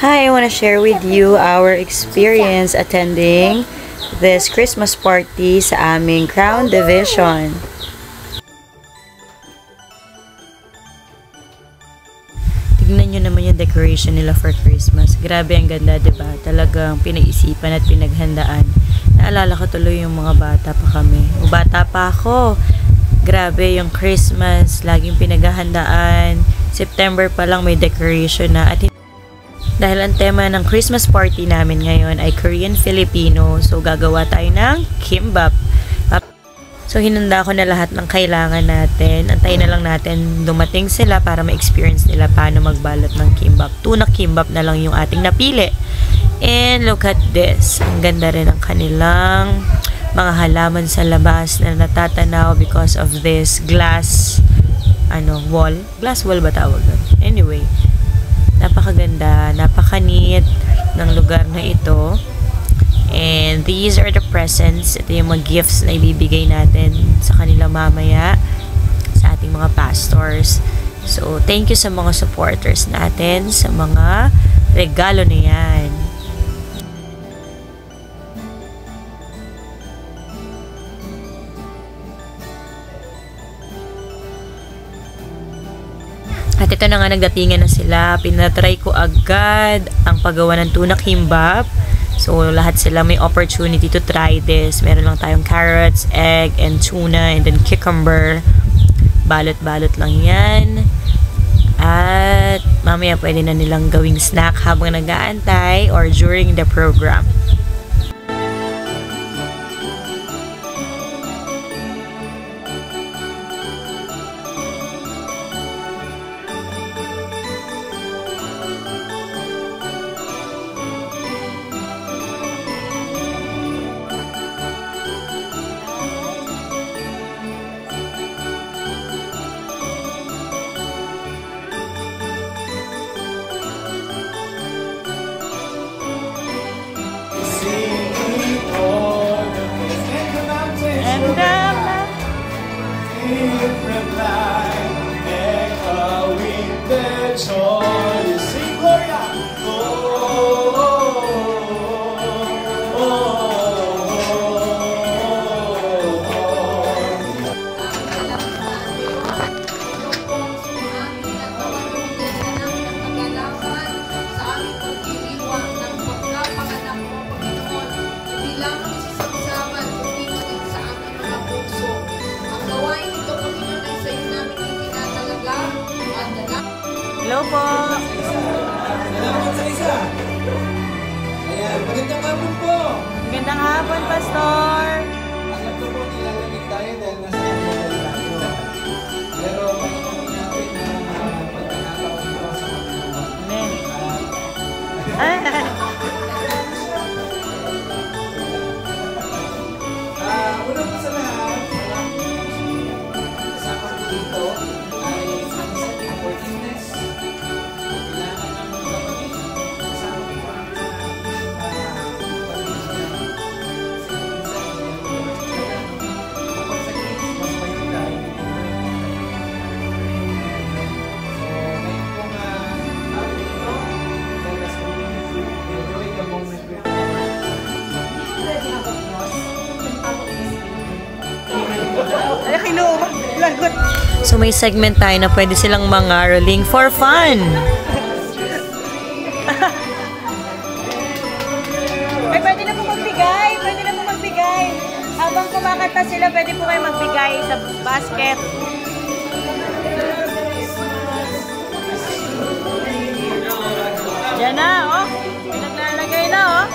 Hi, I want to share with you our experience attending this Christmas party sa aming Crown Division. Tignan nyo naman yung decoration nila for Christmas. Grabe ang ganda, diba? Talagang pinag-isipan at pinaghandaan. Naalala ko tuloy yung mga bata pa kami. O bata pa ako. Grabe yung Christmas. Laging pinaghahandaan. September pa lang may decoration na. At dahil ang tema ng Christmas party namin ngayon ay Korean-Filipino, so gagawa tayo ng kimbap. So hinanda ko na lahat ng kailangan natin. Antayin na lang natin dumating sila para ma-experience nila paano magbalot ng kimbap. Tuna kimbap na lang yung ating napili. And look at this. Ang ganda rin ng kanilang mga halaman sa labas na natatanaw because of this glass wall. Glass wall ba tawag doon? Anyway, napakaganda, napaka-neat ng lugar na ito. And these are the presents. Ito yung mga gifts na ibibigay natin sa kanila mamaya sa ating mga pastors. So, thank you sa mga supporters natin sa mga regalo na yan. At ito na nga, nagdatingan na sila. Pinatry ko agad ang paggawa ng tuna kimbap. So, lahat sila may opportunity to try this. Meron lang tayong carrots, egg, and tuna, and then cucumber. Balot-balot lang yan. At mamaya pwede na nilang gawing snack habang nag-aantay or during the program. Hello po! Salamat sa isa! Ayan, magandang hapon po! Magandang hapon, Pastor! Alam ko po nilalamig tayo dahil nasa kapatid tayo. Pero pagkakamit natin na pagkakataon ko sa kapatid. Amen! Una po sa lahat, kasama ko dito ay ang isang forgiveness. So may segment tayo na pwede silang mangaroling for fun. Ay, pwede na po magbigay. Pwede na po magbigay. Habang kumakanta sila, pwede po kayo magbigay sa basket. Yan na, oh. May naglalagay na, oh.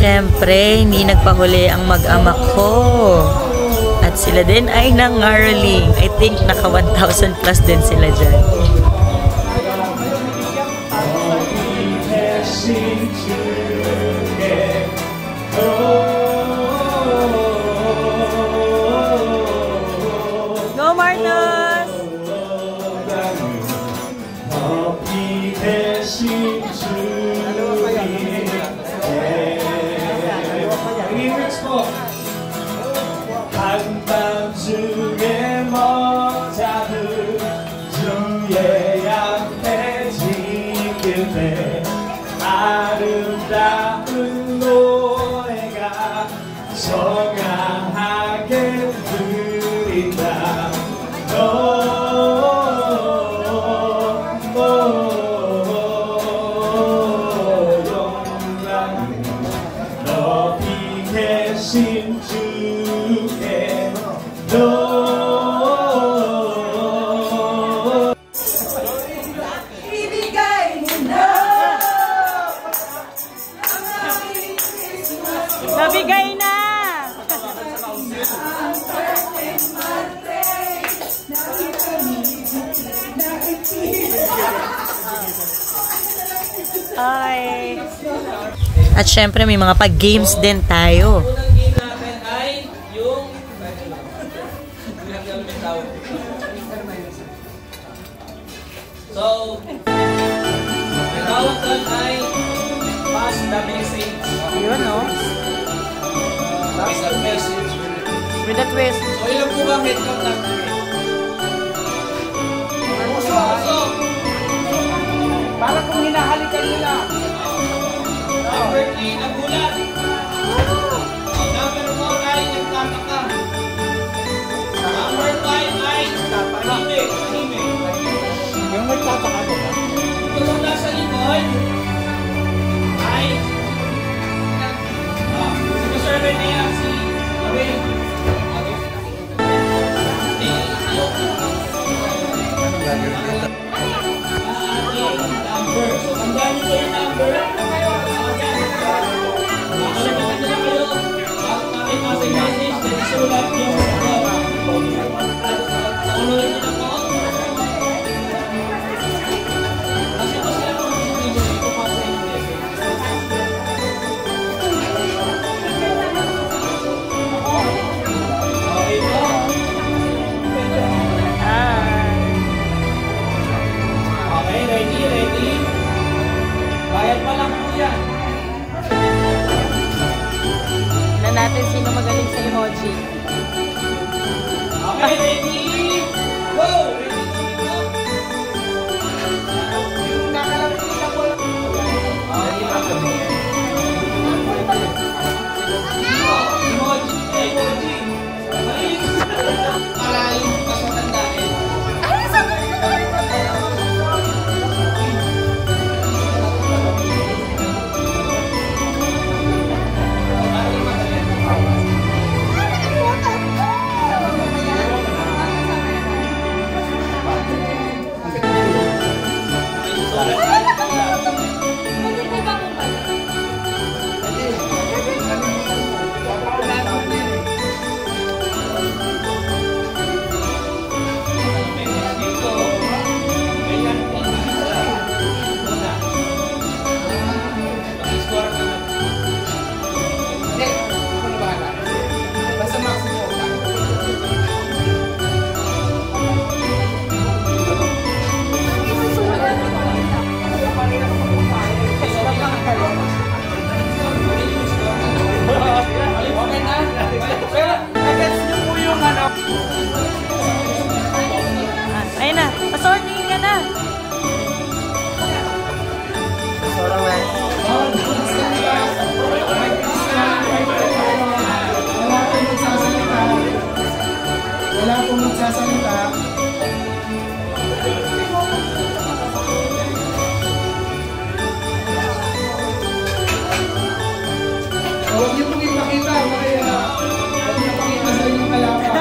Siyempre, hindi nagpahuli ang mag-ama ko. At sila din ay nangaroling. I think naka 1,000 plus din sila dyan. Go Marnos! 한밤중에 먼자들 주의 앞에 지킬 아름다운 노래가 청아하게 들린다. 높이 계신 주께 Nabigay na! Hi! At syempre may mga pag-games din tayo. Unang game natin ay yung so, ang tawag doon ay pass the message. Yun, no? Pass the message. With a twist. So, ilan po ba head count natin? So, Para kung hinahalikan nila. number 3, nagulat. Number 4 ay nagtataka. Number 5 ay tahimik. Yung magtataka ko ba? Kung nasa likod ay survey na yan si Awin. Number. So, tandaan nyo yung number. Makalimutan nila kayo. Pakipasay message. Then sulat yung sa ulo nyo na po. Kasi po sila kung hindi nyo ito pasay yung message. Okay po. Okay, ready? Bayad pa lang po yan. Na natin sino magaling sa emoji. Okay, ready? Go! Ready, go! Yung nakalapit na po. Emoji. Para yung pasatandaan. Ayun na, pasorting ka na. Wala pong magsasalita. Huwag niyo pong ipakita. Huwag niyo pakita sa inyong kalaban.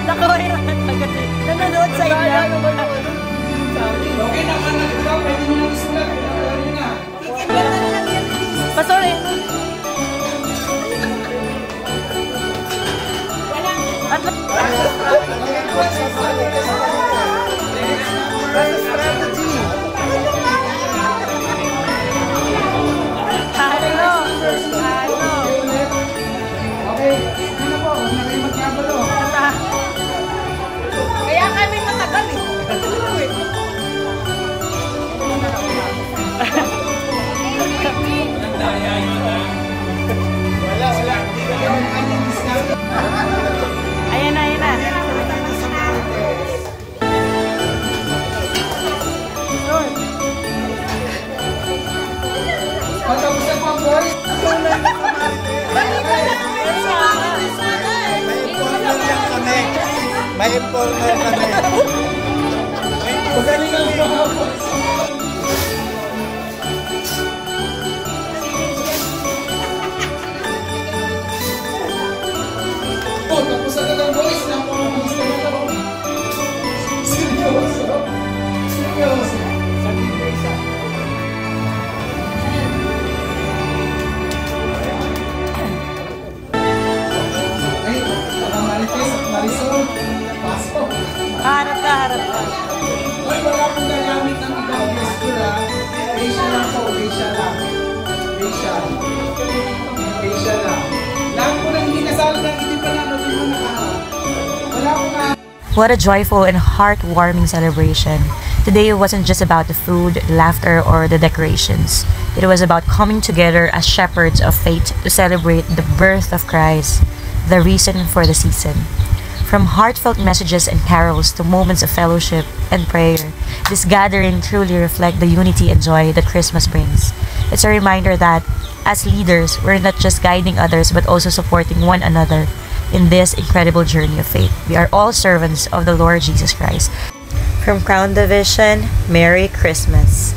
Nakuha yung nanonood sa inyo. Okay naman na ito. Pwede niyo nang isulat. Alam niyo na. Pasorting. Okay, ano po? Huwag na kayo magkabalo. Kaya kami matagal eh. Ayan na, ayan na. Patapos na po ang boys. May informer kami. Magaling ang mga boys. Oh, tapos na ng boys. Napakabilis na lang ako. Seryoso. Seryoso. Ay, mga Marites at Marisol. Pasok. Harap ka, harap ka. Ay, wala akong gagamit ng ibang gesture ha. Facial lang po, facial lang. Facial. Facial lang. Lahat po nang hindi nasali ng hindi pa na, hindi mo nakaharap. Wala akong What a joyful and heartwarming celebration. Today wasn't just about the food, laughter, or the decorations. It was about coming together as shepherds of faith to celebrate the birth of Christ, the reason for the season. From heartfelt messages and carols to moments of fellowship and prayer, this gathering truly reflects the unity and joy that Christmas brings. It's a reminder that, as leaders, we're not just guiding others but also supporting one another in this incredible journey of faith. We are all servants of the Lord Jesus Christ. From Crown Division, Merry Christmas.